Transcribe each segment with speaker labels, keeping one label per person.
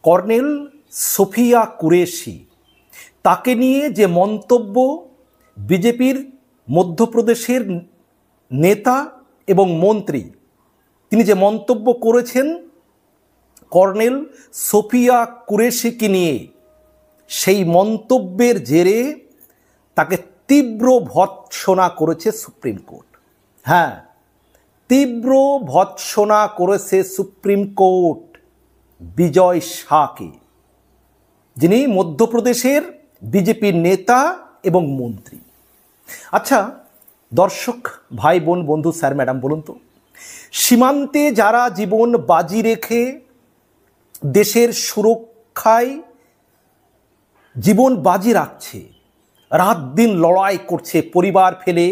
Speaker 1: Colonel Sofiya Qureshi তাকে নিয়ে যে মন্তব্য বিজেপির মধ্যপ্রদেশের নেতা এবং মন্ত্রী তিনি যে মন্তব্য করেছেন কর্নেল সোফিয়া কুরেশিকে নিয়ে, সেই মন্তব্যের জেরে তাকে তীব্র ভৎসনা করেছে সুপ্রিম কোর্ট। হ্যাঁ, তীব্র ভৎসনা করেছে সুপ্রিম কোর্ট বিজয় শাহকে, যিনি মধ্যপ্রদেশের বিজেপির নেতা এবং মন্ত্রী। আচ্ছা দর্শক ভাই বোন বন্ধু স্যার ম্যাডাম, বলুন তো, সীমান্তে যারা জীবন বাজি রেখে দেশের সুরক্ষায় জীবন বাজি রাখছে, রাত দিন লড়াই করছে, পরিবার ফেলে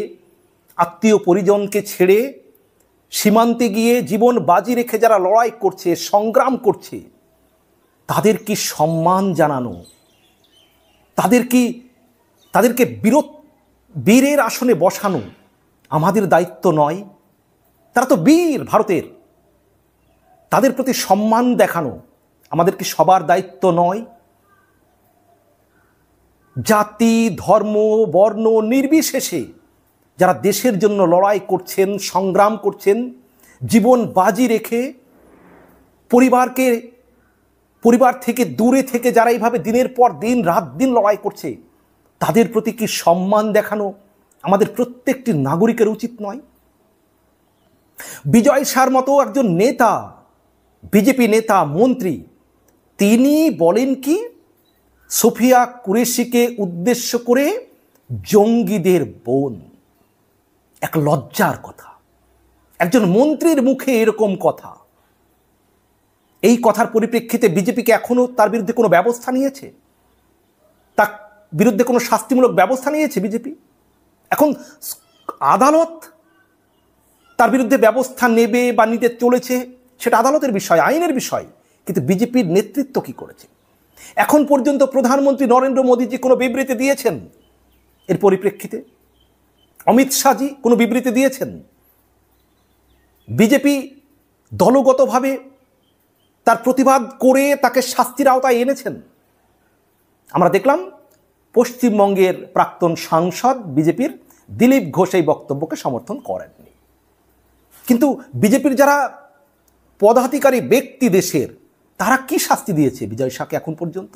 Speaker 1: আত্মীয় পরিজনকে ছেড়ে সীমান্তে গিয়ে জীবন বাজি রেখে যারা লড়াই করছে, সংগ্রাম করছে, তাদের কি সম্মান জানানো, তাদেরকে বীরের আসনে বসানো আমাদের দায়িত্ব নয়? তারা তো বীর ভারতের, তাদের প্রতি সম্মান দেখানো আমাদের কি সবার দায়িত্ব নয়? জাতি ধর্ম বর্ণ নির্বিশেষে যারা দেশের জন্য লড়াই করছেন, সংগ্রাম করছেন, জীবন বাজি রেখে পরিবার থেকে দূরে থেকে যারা এইভাবে দিনের পর দিন রাত দিন লড়াই করছে, তাদের প্রতি কি সম্মান দেখানো আমাদের প্রত্যেকটি নাগরিকের উচিত নয়? বিজয় শাহর মতো একজন নেতা, বিজেপি নেতা মন্ত্রী, তিনি বলেন কি সোফিয়া কুরেশিকে উদ্দেশ্য করে জঙ্গিদের বোন। এক লজ্জার কথা, একজন মন্ত্রীর মুখে এরকম কথা। এই কথার পরিপ্রেক্ষিতে বিজেপিকে এখনো তার বিরুদ্ধে কোনো ব্যবস্থা নিয়েছে? তার বিরুদ্ধে কোনো শাস্তিমূলক ব্যবস্থা নিয়েছে বিজেপি? এখন আদালত তার বিরুদ্ধে ব্যবস্থা নেবে বা নিতে চলেছে, সেটা আদালতের বিষয়, আইনের বিষয়। কিন্তু বিজেপির নেতৃত্ব কি করেছে? এখন পর্যন্ত প্রধানমন্ত্রী নরেন্দ্র মোদীজি কোনো বিবৃতি দিয়েছেন? এর পরিপ্রেক্ষিতে অমিত শাহজি কোনো বিবৃতি দিয়েছেন? বিজেপি দলগতভাবে তার প্রতিবাদ করে তাকে শাস্তির আওতায় এনেছেন? আমরা দেখলাম পশ্চিমবঙ্গের প্রাক্তন সাংসদ বিজেপির দিলীপ ঘোষ এই বক্তব্যকে সমর্থন করেননি। কিন্তু বিজেপির যারা পদাধিকারী ব্যক্তি দেশের, তারা কি শাস্তি দিয়েছে বিজয় শাহকে এখন পর্যন্ত?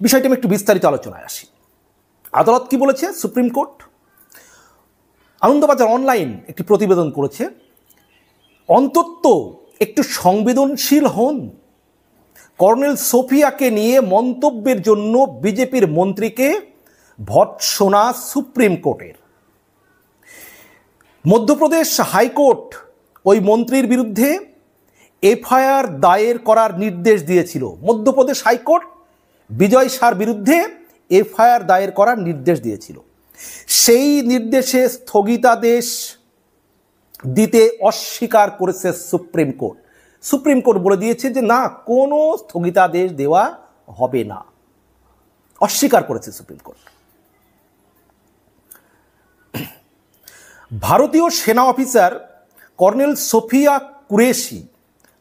Speaker 1: বিষয়টি আমি একটু বিস্তারিত আলোচনায় আসি। আদালত কি বলেছে? সুপ্রিম কোর্ট আনন্দবাজার অনলাইন একটি প্রতিবেদন করেছে, অন্তত একটু সংবেদনশীল হন। কর্নেল সোফিয়াকে নিয়ে মন্তব্যের জন্য বিজেপির মন্ত্রীকে ভৎসনা সুপ্রিম কোর্টের। মধ্যপ্রদেশ হাইকোর্ট ওই মন্ত্রীর বিরুদ্ধে এফআইআর দায়ের করার নির্দেশ দিয়েছিল। মধ্যপ্রদেশ হাইকোর্ট বিজয় শাহর বিরুদ্ধে এফআইআর দায়ের করার নির্দেশ দিয়েছিল। সেই নির্দেশে স্থগিতাদেশ দিতে অস্বীকার করেছে সুপ্রিম কোর্ট। সুপ্রিম কোর্ট বলে দিয়েছে যে না, কোনো স্থগিতাদেশ দেওয়া হবে না, অস্বীকার করেছে সুপ্রিম কোর্ট। ভারতীয় সেনা অফিসার কর্নেল সোফিয়া কুরেশি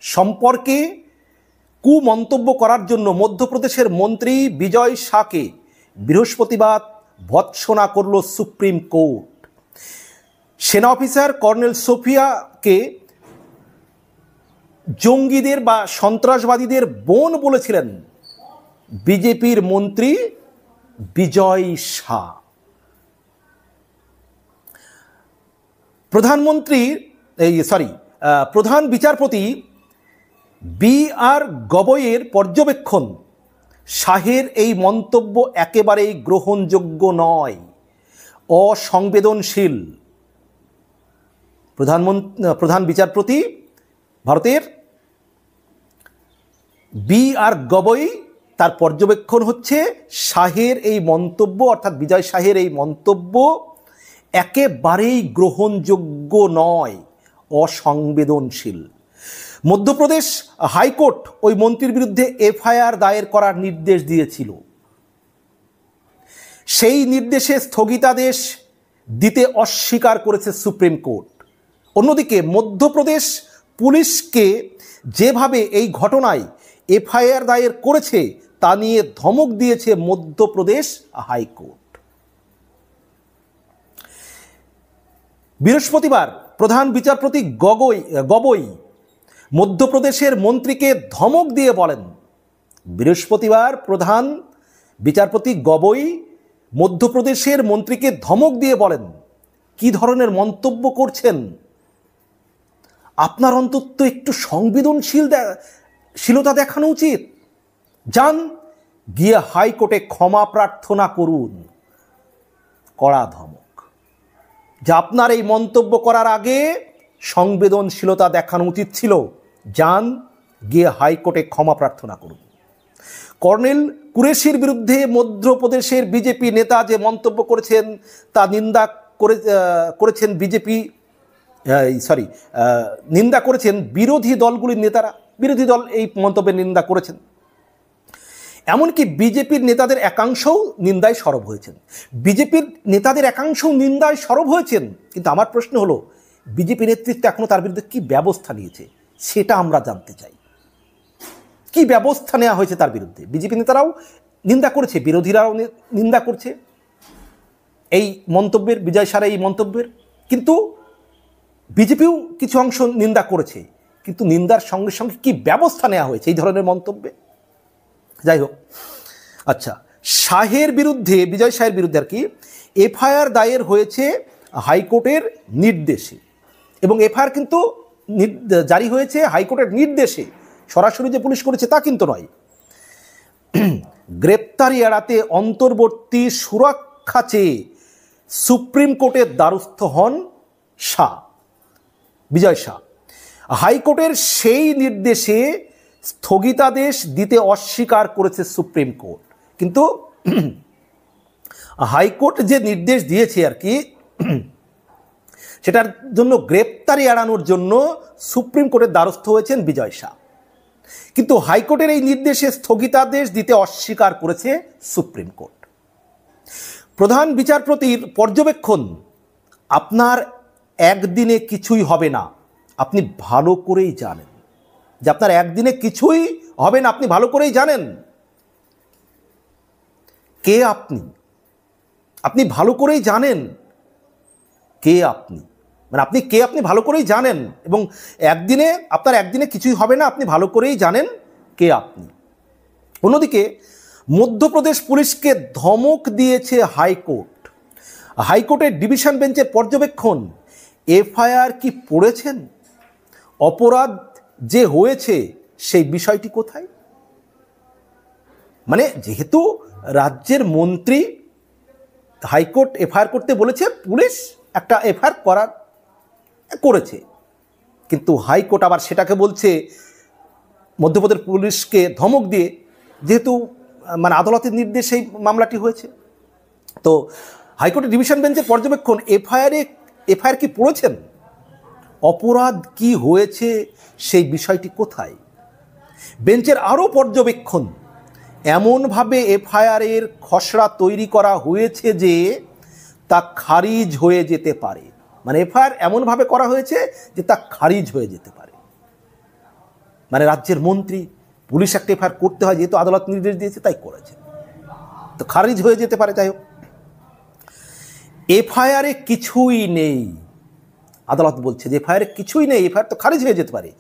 Speaker 1: সম্পর্কে কুমন্তব্য করার জন্য মধ্যপ্রদেশের মন্ত্রী বিজয় শাহকে বৃহস্পতিবার ভৎসনা করল সুপ্রিম কোর্ট। সেনা অফিসার কর্নেল সোফিয়াকে জঙ্গিদের বা সন্ত্রাসবাদীদের বোন বলেছিলেন বিজেপির মন্ত্রী বিজয় শাহ। প্রধান বিচারপতি বি.আর. গবইয়ের পর্যবেক্ষণ, শাহের এই মন্তব্য একেবারেই গ্রহণযোগ্য নয়, অসংবেদনশীল। প্রধান বিচারপতি ভারতের বি.আর. গবই, তার পর্যবেক্ষণ হচ্ছে শাহের এই মন্তব্য, অর্থাৎ বিজয় শাহের এই মন্তব্য একেবারেই গ্রহণযোগ্য নয়, অসংবেদনশীল। মধ্যপ্রদেশ হাইকোর্ট ওই মন্ত্রীর বিরুদ্ধে এফআইআর দায়ের করার নির্দেশ দিয়েছিল। সেই নির্দেশে স্থগিতাদেশ দিতে অস্বীকার করেছে সুপ্রিম কোর্ট। অন্যদিকে মধ্যপ্রদেশ পুলিশকে যেভাবে এই ঘটনায় এফআইআর দায়ের করেছে তা নিয়ে ধমক দিয়েছে মধ্যপ্রদেশ হাইকোর্ট। বৃহস্পতিবার প্রধান বিচারপতি গগৈ মধ্যপ্রদেশের মন্ত্রীকে ধমক দিয়ে বলেন, বৃহস্পতিবার প্রধান বিচারপতি গগৈ মধ্যপ্রদেশের মন্ত্রীকে ধমক দিয়ে বলেন, কি ধরনের মন্তব্য করছেন? আপনার অন্তত একটু সংবেদনশীলতা দেখানো উচিত। যান গিয়ে হাইকোর্টে ক্ষমা প্রার্থনা করুন। কড়া ধমক, যে আপনার এই মন্তব্য করার আগে সংবেদনশীলতা দেখানো উচিত ছিল। যান গিয়ে হাইকোর্টে ক্ষমা প্রার্থনা করুন। কর্নেল কুরেশির বিরুদ্ধে মধ্যপ্রদেশের বিজেপি নেতা যে মন্তব্য করেছেন তা নিন্দা করেছেন বিরোধী দলগুলির নেতারা। বিরোধী দল এই মন্তব্যের নিন্দা করেছেন। এমনকি বিজেপির নেতাদের একাংশও নিন্দায় সরব হয়েছেন। কিন্তু আমার প্রশ্ন হলো, বিজেপি নেতৃত্ব এখনো তার বিরুদ্ধে কি ব্যবস্থা নিয়েছে সেটা আমরা জানতে চাই। কি ব্যবস্থা নেওয়া হয়েছে তার বিরুদ্ধে? বিজেপি নেতারাও নিন্দা করেছে, বিরোধীরাও নিন্দা করছে এই মন্তব্যের, বিজয় সারা এই মন্তব্যের। কিন্তু বিজেপিও কিছু অংশ নিন্দা করেছে, কিন্তু নিন্দার সঙ্গে সঙ্গে কি ব্যবস্থা নেওয়া হয়েছে এই ধরনের মন্তব্যে? যাই হোক, আচ্ছা, বিজয় শাহের বিরুদ্ধে আর কি এফআইআর দায়ের হয়েছে হাইকোর্টের নির্দেশে, এবং এফআইআর কিন্তু জারি হয়েছে হাইকোর্টের নির্দেশে। সরাসরি যে পুলিশ করেছে তা কিন্তু নয়। গ্রেপ্তারি এড়াতে অন্তর্বর্তী সুরক্ষা চেয়ে সুপ্রিম কোর্টের দ্বারস্থ হন বিজয় শাহ। হাইকোর্টের সেই নির্দেশে স্থগিতাদেশ দিতে অস্বীকার করেছে সুপ্রিম কোর্ট। কিন্তু হাইকোর্ট যে নির্দেশ দিয়েছে আর কি, সেটার জন্য গ্রেপ্তারি এড়ানোর জন্য সুপ্রিম কোর্টের দ্বারস্থ হয়েছেন বিজয় শাহ। কিন্তু হাইকোর্টের এই নির্দেশে স্থগিতাদেশ দিতে অস্বীকার করেছে সুপ্রিম কোর্ট। প্রধান বিচারপতির পর্যবেক্ষণ, আপনার একদিনে কিছুই হবে না, আপনি ভালো করেই জানেন যে আপনার একদিনে কিছুই হবে না, আপনি ভালো করেই জানেন। কে আপনি? আপনি ভালো করেই জানেন কে আপনি, মানে আপনি কে আপনি ভালো করেই জানেন, এবং আপনার একদিনে কিছুই হবে না, আপনি ভালো করেই জানেন কে আপনি। অন্যদিকে মধ্যপ্রদেশ পুলিশকে ধমক দিয়েছে হাইকোর্ট। হাইকোর্টের ডিভিশন বেঞ্চের পর্যবেক্ষণ, এফআইআর কি পড়েছেন? অপরাধ যে হয়েছে সেই বিষয়টি কোথায়? মানে যেহেতু রাজ্যের মন্ত্রী হাইকোর্ট এফআইআর করতে বলেছে, পুলিশ একটা এফআইআর করেছে, কিন্তু হাইকোর্ট আবার সেটাকে বলছে মধ্যপ্রদেশ পুলিশকে ধমক দিয়ে, যেহেতু মানে আদালতের নির্দেশে এই মামলাটি হয়েছে। তো হাইকোর্টের ডিভিশন বেঞ্চের পর্যবেক্ষণ, এফআইআর কি পড়েছেন? অপরাধ কি হয়েছে সেই বিষয়টি কোথায়? বেঞ্চের আরও পর্যবেক্ষণ, এমনভাবে এফআইআরের খসড়া তৈরি করা হয়েছে যে তা খারিজ হয়ে যেতে পারে। মানে এফআইআর এমনভাবে করা হয়েছে যে তা খারিজ হয়ে যেতে পারে। মানে রাজ্যের মন্ত্রী, পুলিশ একটা এফআইআর করতে হয়, যেহেতু আদালত নির্দেশ দিয়েছে তাই করেছে, তো খারিজ হয়ে যেতে পারে। যাই হোক, এফআইআরে কিছুই নেই, আদালত বলছে যে এফআইআরে কিছুই নেই, এফআইআর তো খারিজ হয়ে যেতে পারে।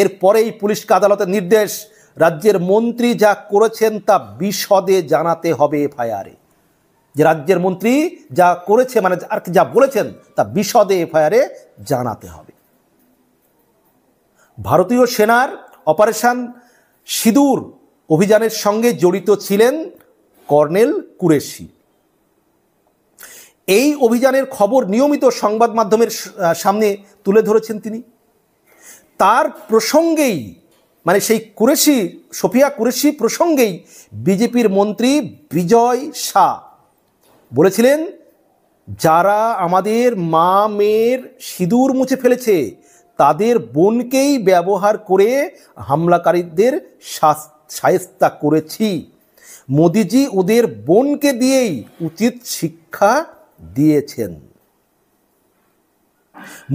Speaker 1: এরপরেই পুলিশকে আদালতের নির্দেশ, রাজ্যের মন্ত্রী যা করেছেন তা বিশদে জানাতে হবে এফআইআরে। যে রাজ্যের মন্ত্রী যা করেছে, মানে আর কি যা বলেছেন তা বিশদে এফআইআরে জানাতে হবে। ভারতীয় সেনার অপারেশন সিঁদুর অভিযানের সঙ্গে জড়িত ছিলেন কর্নেল কুরেশি। এই অভিযানের খবর নিয়মিত সংবাদ মাধ্যমের সামনে তুলে ধরেছেন তিনি। তার প্রসঙ্গেই, মানে সেই সোফিয়া কুরেশি প্রসঙ্গেই বিজেপির মন্ত্রী বিজয় শাহ বলেছিলেন, যারা আমাদের মা মেয়ের সিঁদুর মুছে ফেলেছে তাদের বোনকেই ব্যবহার করে হামলাকারীদের শায়েস্তা করেছি। মোদিজি ওদের বোনকে দিয়েই উচিত শিক্ষা দিয়েছেন।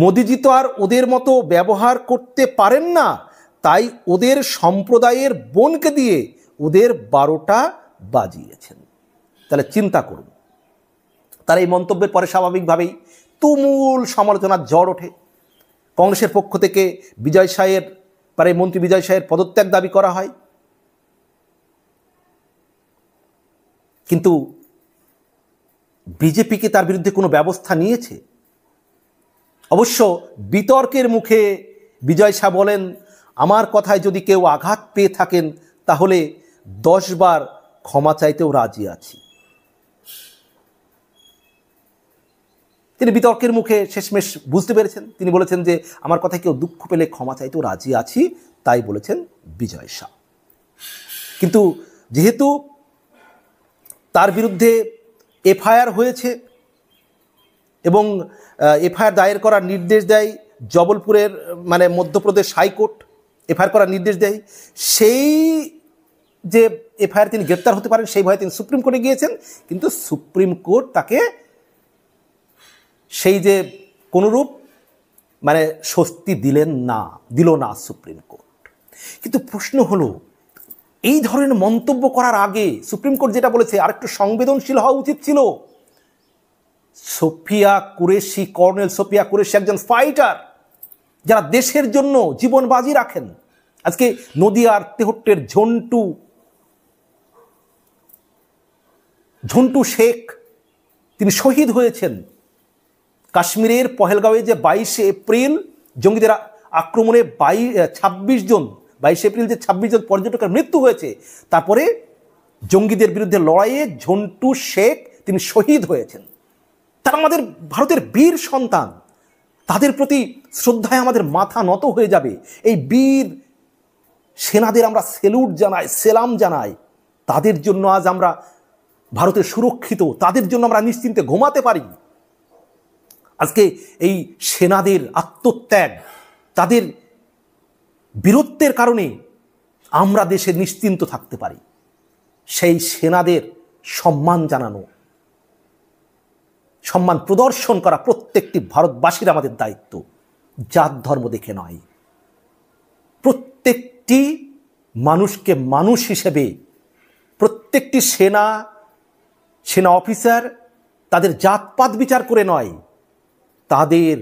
Speaker 1: মোদিজি তো আর ওদের মতো ব্যবহার করতে পারেন না, তাই ওদের সম্প্রদায়ের বোনকে দিয়ে ওদের 12টা বাজিয়েছেন। তাহলে চিন্তা করুন। তার এই মন্তব্যের পরে স্বাভাবিকভাবেই তুমুল সমালোচনার ঝড় ওঠে। কংগ্রেসের পক্ষ থেকে বিজয় সায়ের মন্ত্রী বিজয় সায়ের পদত্যাগ দাবি করা হয়। কিন্তু বিজেপি কি তার বিরুদ্ধে কোনো ব্যবস্থা নিয়েছে? অবশ্য বিতর্কের মুখে বিজয় শাহ বলেন, আমার কথায় যদি কেউ আঘাত পেয়ে থাকেন তাহলে 10 বার ক্ষমা চাইতেও রাজি আছি। তিনি বিতর্কের মুখে শেষমেশ বুঝতে পেরেছেন। তিনি বলেছেন যে আমার কথায় কেউ দুঃখ পেলে ক্ষমা চাইতেও রাজি আছি, তাই বলেছেন বিজয় শাহ। কিন্তু যেহেতু তার বিরুদ্ধে এফআইআর হয়েছে এবং এফআইআর দায়ের করার নির্দেশ দেয় জবলপুরের মধ্যপ্রদেশ হাইকোর্ট, এফআইআর করার নির্দেশ দেয়, সেই যে এফআইআর তিনি গ্রেপ্তার হতে পারেন সেই ভয়ে তিনি সুপ্রিম কোর্টে গিয়েছেন। কিন্তু সুপ্রিম কোর্ট তাকে সেই যে কোনোরূপ স্বস্তি দিল না সুপ্রিম কোর্ট। কিন্তু প্রশ্ন হলো, এই ধরনের মন্তব্য করার আগে সুপ্রিম কোর্ট যেটা বলেছে আরেকটু সংবেদনশীল হওয়া উচিত ছিল। সোফিয়া কুরেশি, কর্নেল সোফিয়া কুরেশি একজন ফাইটার, যারা দেশের জন্য জীবন বাজি রাখেন। আজকে নদিয়ার তেহট্টের ঝন্টু শেখ তিনি শহীদ হয়েছেন। কাশ্মীরের পহেলগাঁওয়ে যে 22শে এপ্রিল জঙ্গিদের আক্রমণে 22 এপ্রিল যে 26 জন পর্যটকের মৃত্যু হয়েছে, তারপরে জঙ্গিদের বিরুদ্ধে লড়াইয়ে ঝন্টু শেখ তিনি শহীদ হয়েছেন। তারা আমাদের ভারতের বীর সন্তান, তাদের প্রতি শ্রদ্ধায় আমাদের মাথা নত হয়ে যাবে। এই বীর সেনাদের আমরা সেলুট জানাই, সেলাম জানাই। তাদের জন্য আজ আমরা ভারতে সুরক্ষিত, তাদের জন্য আমরা নিশ্চিন্তে ঘুমাতে পারি। আজকে এই সেনাদের আত্মত্যাগ, তাদের বীরত্বের কারণে আমরা দেশে নিশ্চিন্ত থাকতে পারি। সেই সেনাদের সম্মান জানানো, সম্মান প্রদর্শন করা প্রত্যেকটি ভারতবাসীর আমাদের দায়িত্ব। জাত ধর্ম দেখে নয়, প্রত্যেকটি মানুষকে মানুষ হিসেবে, প্রত্যেকটি সেনা অফিসার তাদের জাতপাত বিচার করে নয়, তাদের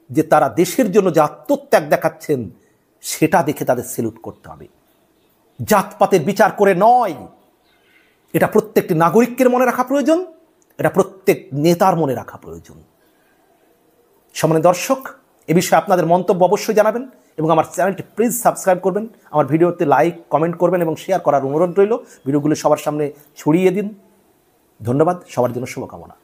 Speaker 1: যে তারা দেশের জন্য যে আত্মত্যাগ দেখাচ্ছেন সেটা দেখে তাদের সেলুট করতে হবে। জাতপাতের বিচার করে নয়। এটা প্রত্যেকটি নাগরিকের মনে রাখা প্রয়োজন, এটা প্রত্যেক নেতার মনে রাখা প্রয়োজন। সম্মানিত দর্শক, এ বিষয়ে আপনাদের মন্তব্য অবশ্যই জানাবেন এবং আমার চ্যানেলটি প্লিজ সাবস্ক্রাইব করবেন, আমার ভিডিওতে লাইক কমেন্ট করবেন এবং শেয়ার করার অনুরোধ রইল। ভিডিওগুলো সবার সামনে ছড়িয়ে দিন। ধন্যবাদ, সবার জন্য শুভকামনা।